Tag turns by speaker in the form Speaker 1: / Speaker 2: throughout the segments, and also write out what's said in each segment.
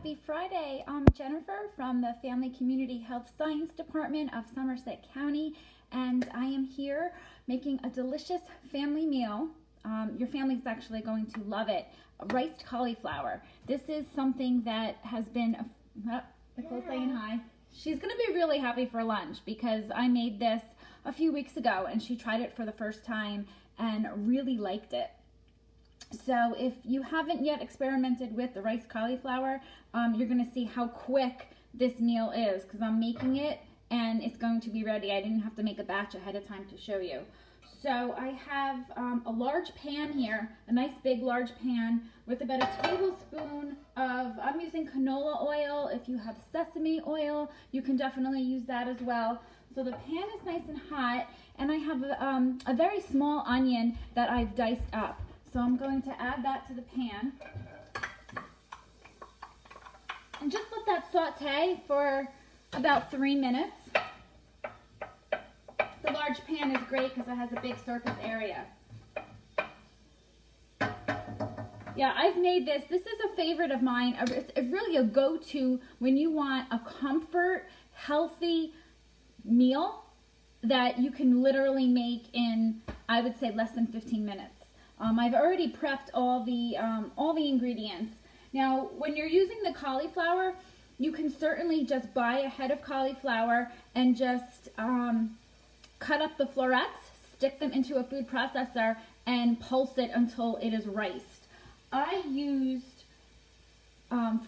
Speaker 1: Happy Friday. I'm Jennifer from the Family Community Health Science Department of Somerset County, and I am here making a delicious family meal. Your family's actually going to love it. Riced cauliflower. This is something that has been, Nicole's saying hi. She's going to be really happy for lunch because I made this a few weeks ago and she tried it for the first time and really liked it. So if you haven't yet experimented with the riced cauliflower, you're going to see how quick this meal is because I'm making it and it's going to be ready. I didn't have to make a batch ahead of time to show you. So I have a large pan here, a nice big large pan with about a tablespoon of, I'm using canola oil. If you have sesame oil, you can definitely use that as well. So the pan is nice and hot, and I have a very small onion that I've diced up. So I'm going to add that to the pan. And just let that saute for about 3 minutes. The large pan is great because it has a big surface area. Yeah, I've made this. This is a favorite of mine. It's really a go-to when you want a comfort, healthy meal that you can literally make in, I would say, less than 15 minutes. I've already prepped all the ingredients. Now, when you're using the cauliflower, you can certainly just buy a head of cauliflower and just cut up the florets, stick them into a food processor, and pulse it until it is riced. I used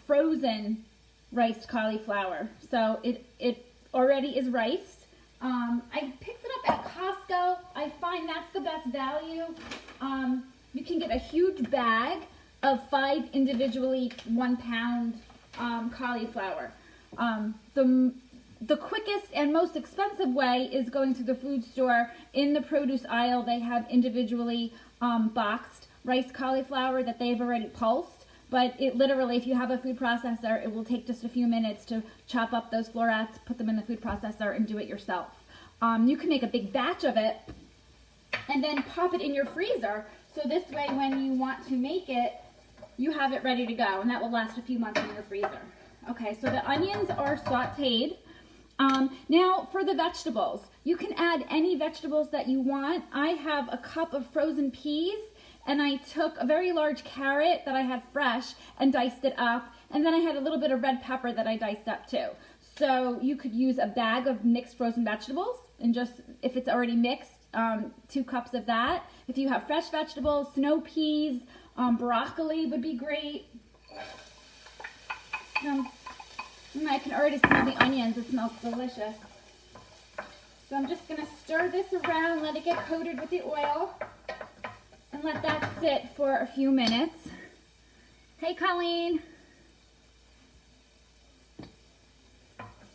Speaker 1: frozen riced cauliflower, so it already is riced. I picked it up at Costco. I find that's the best value. You can get a huge bag of 5 individually 1 pound cauliflower. The quickest and most expensive way is going to the food store. In the produce aisle, they have individually boxed riced cauliflower that they've already pulsed. But it literally, if you have a food processor, it will take just a few minutes to chop up those florets, put them in the food processor, and do it yourself. You can make a big batch of it and then pop it in your freezer. So this way, when you want to make it, you have it ready to go, and that will last a few months in your freezer. Okay, so the onions are sauteed. Now for the vegetables, you can add any vegetables that you want. I have a cup of frozen peas, and I took a very large carrot that I had fresh and diced it up, and then I had a little bit of red pepper that I diced up too. So you could use a bag of mixed frozen vegetables, and just, if it's already mixed, 2 cups of that. If you have fresh vegetables, snow peas, broccoli would be great. I can already smell the onions. It smells delicious. So I'm just going to stir this around, let it get coated with the oil, and let that sit for a few minutes. Hey, Colleen.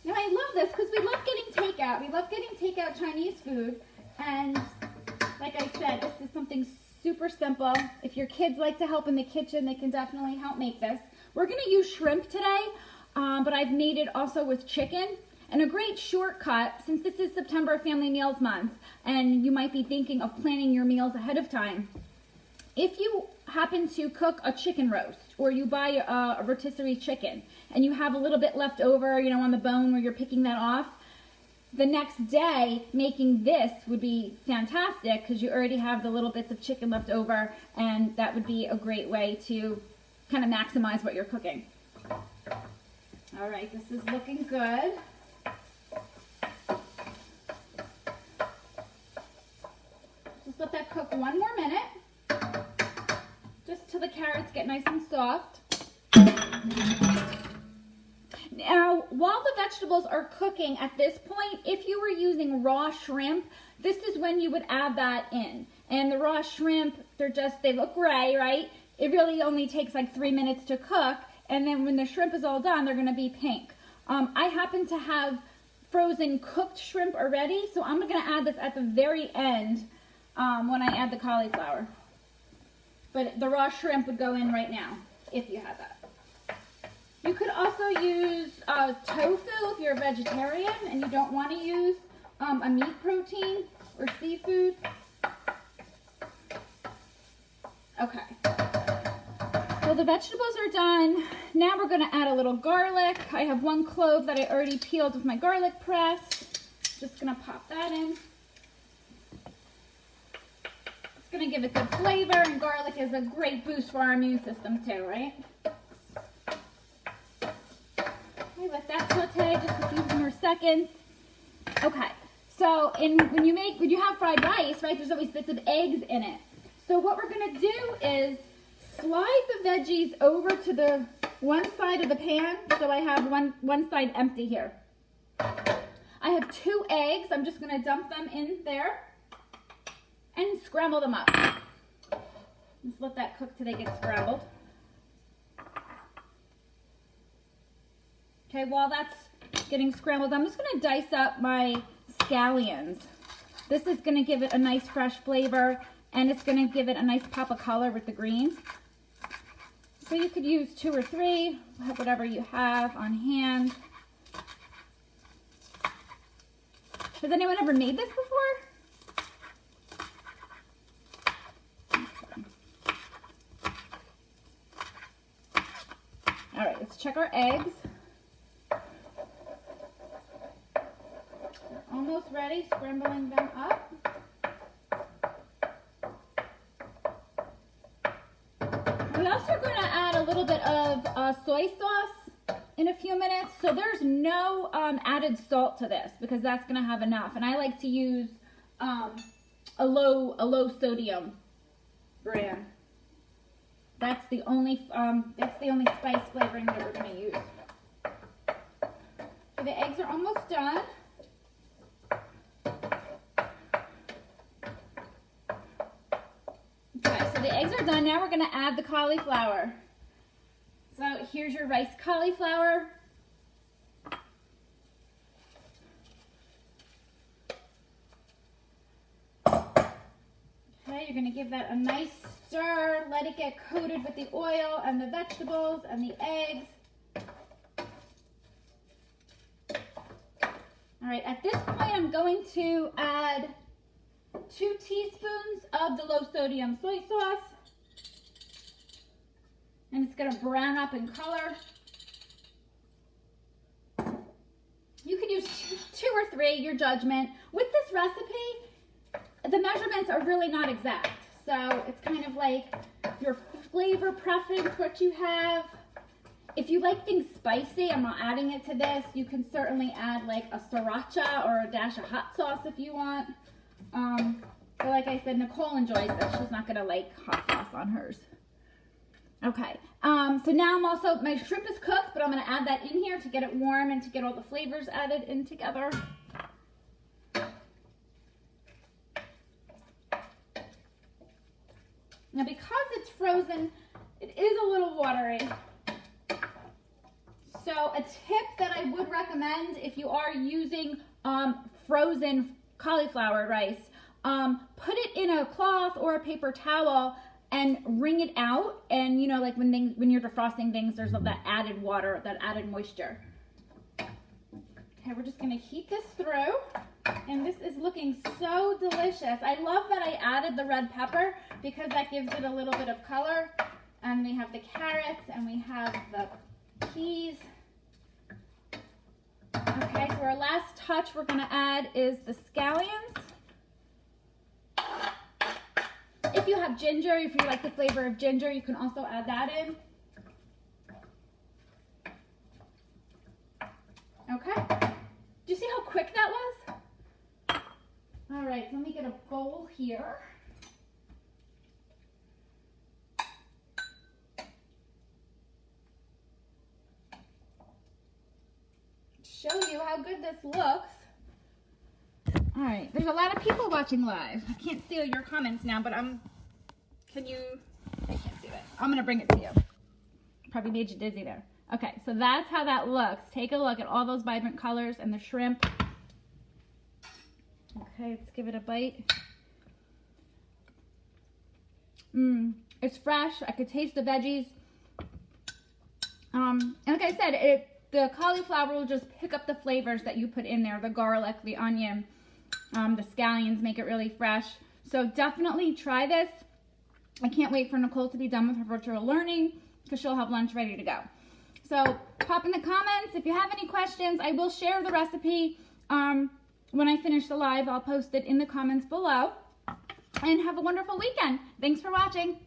Speaker 1: Now I love this because we love getting takeout. We love getting takeout Chinese food. And like I said, this is something super simple. If your kids like to help in the kitchen, they can definitely help make this. We're going to use shrimp today, but I've made it also with chicken. And a great shortcut, since this is September Family Meals Month, and you might be thinking of planning your meals ahead of time, if you happen to cook a chicken roast, or you buy a rotisserie chicken, and you have a little bit left over, you know, on the bone where you're picking that off, the next day making this would be fantastic because you already have the little bits of chicken left over, and that would be a great way to kind of maximize what you're cooking. All right, this is looking good. Just let that cook 1 more minute, just till the carrots get nice and soft. Now, while the vegetables are cooking at this point, if you were using raw shrimp, this is when you would add that in. And the raw shrimp, they look gray, right? It really only takes like 3 minutes to cook, and then when the shrimp is all done, they're going to be pink. I happen to have frozen cooked shrimp already, so I'm going to add this at the very end when I add the cauliflower. But the raw shrimp would go in right now, if you have that. You could also use tofu if you're a vegetarian and you don't want to use a meat protein or seafood. Okay. So the vegetables are done. Now we're gonna add a little garlic. I have 1 clove that I already peeled with my garlic press. Just gonna pop that in. It's gonna give it good flavor, and garlic is a great boost for our immune system too, right? Okay, let that saute just a few more seconds. Okay, so when you have fried rice, right, there's always bits of eggs in it. So what we're gonna do is slide the veggies over to the one side of the pan. So I have one side empty here. I have 2 eggs. I'm just gonna dump them in there and scramble them up. Just let that cook till they get scrambled. Okay, while that's getting scrambled, I'm just gonna dice up my scallions. This is gonna give it a nice fresh flavor, and it's gonna give it a nice pop of color with the greens. So you could use 2 or 3, whatever you have on hand. Has anyone ever made this before? All right, let's check our eggs. Almost ready, scrambling them up. We're also going to add a little bit of soy sauce in a few minutes. So there's no added salt to this because that's going to have enough. And I like to use a low sodium brand. That's the only spice flavoring that we're going to use. So the eggs are almost done. Okay, so the eggs are done. Now we're going to add the cauliflower. So here's your rice cauliflower. Okay, you're going to give that a nice stir. Let it get coated with the oil and the vegetables and the eggs. All right, at this point, I'm going to add 2 teaspoons of the low sodium soy sauce. And it's going to brown up in color. You could use 2 or 3, your judgment. With this recipe, the measurements are really not exact. So it's kind of like your flavor preference, what you have. If you like things spicy, I'm not adding it to this. You can certainly add like a sriracha or a dash of hot sauce if you want. But like I said, Nicole enjoys this. She's not gonna like hot sauce on hers. Okay, so now my shrimp is cooked, but I'm gonna add that in here to get it warm and to get all the flavors added in together. Now because it's frozen, it is a little watery. So a tip that I would recommend if you are using frozen cauliflower rice, put it in a cloth or a paper towel and wring it out. And you know, like when you're defrosting things, there's that added water, that added moisture. Okay, we're just gonna heat this through. And this is looking so delicious. I love that I added the red pepper because that gives it a little bit of color. And we have the carrots and we have the peas. Okay, so our last touch we're going to add is the scallions. If you have ginger, if you like the flavor of ginger, you can also add that in. Okay, do you see how quick that was? All right, so let me get a bowl here. Show you how good this looks. All right, there's a lot of people watching live. I can't see all your comments now, but I can't see it. I'm gonna bring it to you. Probably made you dizzy there. Okay, so that's how that looks. Take a look at all those vibrant colors and the shrimp. Okay, let's give it a bite. It's fresh. I could taste the veggies. And like I said, the cauliflower will just pick up the flavors that you put in there. The garlic, the onion, the scallions make it really fresh. So definitely try this. I can't wait for Nicole to be done with her virtual learning. because she'll have lunch ready to go. So pop in the comments if you have any questions. I will share the recipe when I finish the live. I'll post it in the comments below. And have a wonderful weekend. Thanks for watching.